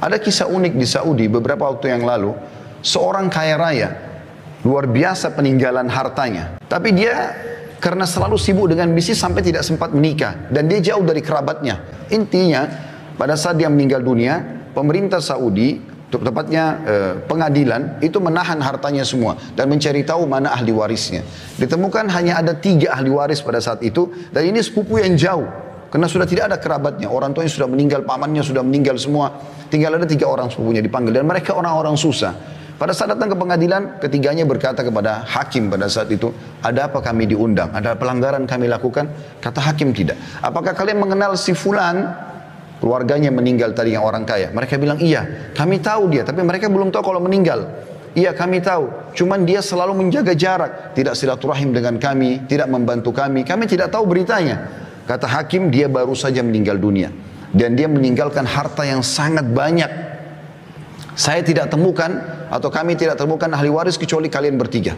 Ada kisah unik di Saudi beberapa waktu yang lalu. Seorang kaya raya, luar biasa peninggalan hartanya. Tapi dia karena selalu sibuk dengan bisnis sampai tidak sempat menikah. Dan dia jauh dari kerabatnya. Intinya, pada saat dia meninggal dunia, pemerintah Saudi, tepatnya pengadilan, itu menahan hartanya semua. Dan mencari tahu mana ahli warisnya. Ditemukan hanya ada 3 ahli waris pada saat itu. Dan ini sepupu yang jauh. Karena sudah tidak ada kerabatnya. Orang tuanya sudah meninggal, pamannya sudah meninggal semua. Tinggal ada 3 orang sepupunya dipanggil. Dan mereka orang-orang susah. Pada saat datang ke pengadilan, ketiganya berkata kepada hakim pada saat itu, ada apa kami diundang? Ada pelanggaran kami lakukan? Kata hakim tidak. Apakah kalian mengenal si fulan? Keluarganya meninggal tadi yang orang kaya. Mereka bilang iya, kami tahu dia. Tapi mereka belum tahu kalau meninggal. Iya kami tahu, cuman dia selalu menjaga jarak. Tidak silaturahim dengan kami, tidak membantu kami. Kami tidak tahu beritanya. Kata hakim, dia baru saja meninggal dunia. Dan dia meninggalkan harta yang sangat banyak. Saya tidak temukan atau kami tidak temukan ahli waris kecuali kalian bertiga.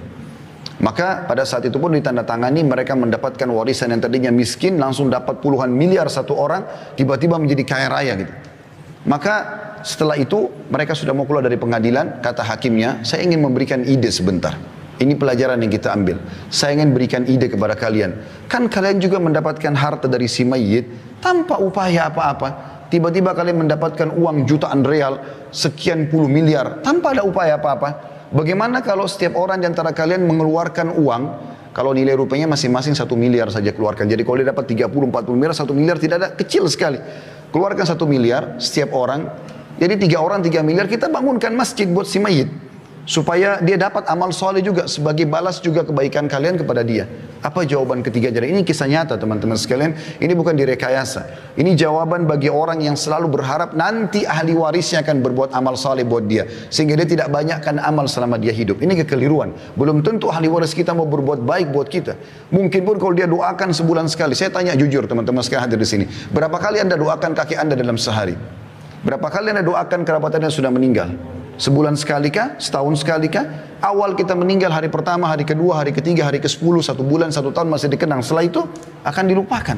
Maka pada saat itu pun ditandatangani, mereka mendapatkan warisan yang tadinya miskin langsung dapat puluhan miliar satu orang, tiba-tiba menjadi kaya raya gitu. Maka setelah itu mereka sudah mau keluar dari pengadilan, kata hakimnya, saya ingin memberikan ide sebentar. Ini pelajaran yang kita ambil. Saya ingin berikan ide kepada kalian. Kan kalian juga mendapatkan harta dari si mayit tanpa upaya apa-apa. Tiba-tiba kalian mendapatkan uang jutaan real, sekian puluh miliar, tanpa ada upaya apa-apa. Bagaimana kalau setiap orang di antara kalian mengeluarkan uang, kalau nilai rupiahnya masing-masing 1 miliar saja keluarkan. Jadi kalau dia dapat 30-40 miliar, 1 miliar tidak ada, kecil sekali. Keluarkan 1 miliar setiap orang, jadi 3 orang 3 miliar, kita bangunkan masjid buat si mayit. Supaya dia dapat amal soleh juga, sebagai balas juga kebaikan kalian kepada dia. Apa jawaban ketiga? Jadi ini kisah nyata teman-teman sekalian, ini bukan direkayasa. Ini jawaban bagi orang yang selalu berharap nanti ahli warisnya akan berbuat amal soleh buat dia. Sehingga dia tidak banyakkan amal selama dia hidup. Ini kekeliruan. Belum tentu ahli waris kita mau berbuat baik buat kita. Mungkin pun kalau dia doakan sebulan sekali. Saya tanya jujur teman-teman sekalian hadir di sini. Berapa kali anda doakan kakek anda dalam sehari? Berapa kali anda doakan kerabat anda yang sudah meninggal? Sebulan sekali kah? Setahun sekali kah? Awal kita meninggal hari pertama, hari kedua, hari ketiga, hari ke-10, 1 bulan, 1 tahun masih dikenang. Setelah itu akan dilupakan.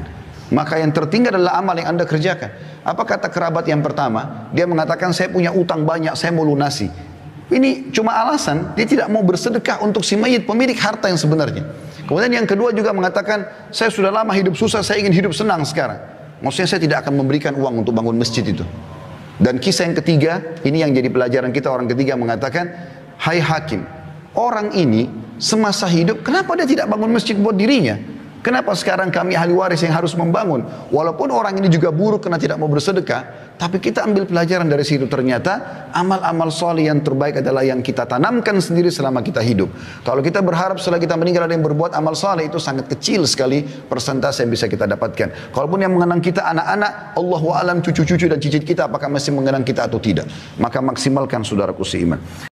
Maka yang tertinggal adalah amal yang anda kerjakan. Apa kata kerabat yang pertama? Dia mengatakan saya punya utang banyak, saya mau lunasi. Ini cuma alasan, dia tidak mau bersedekah untuk si mayit, pemilik harta yang sebenarnya. Kemudian yang kedua juga mengatakan saya sudah lama hidup susah, saya ingin hidup senang sekarang. Maksudnya saya tidak akan memberikan uang untuk bangun masjid itu. Dan kisah yang ketiga, ini yang jadi pelajaran kita, orang ketiga mengatakan, hai hakim, orang ini semasa hidup, kenapa dia tidak bangun masjid buat dirinya? Kenapa sekarang kami ahli waris yang harus membangun? Walaupun orang ini juga buruk karena tidak mau bersedekah, tapi kita ambil pelajaran dari situ. Ternyata amal-amal soleh yang terbaik adalah yang kita tanamkan sendiri selama kita hidup. Kalau kita berharap setelah kita meninggal ada yang berbuat amal soleh, itu sangat kecil sekali persentase yang bisa kita dapatkan. Kalaupun yang mengenang kita anak-anak, Allahu a'lam cucu-cucu dan cicit kita apakah masih mengenang kita atau tidak. Maka maksimalkan saudaraku seiman.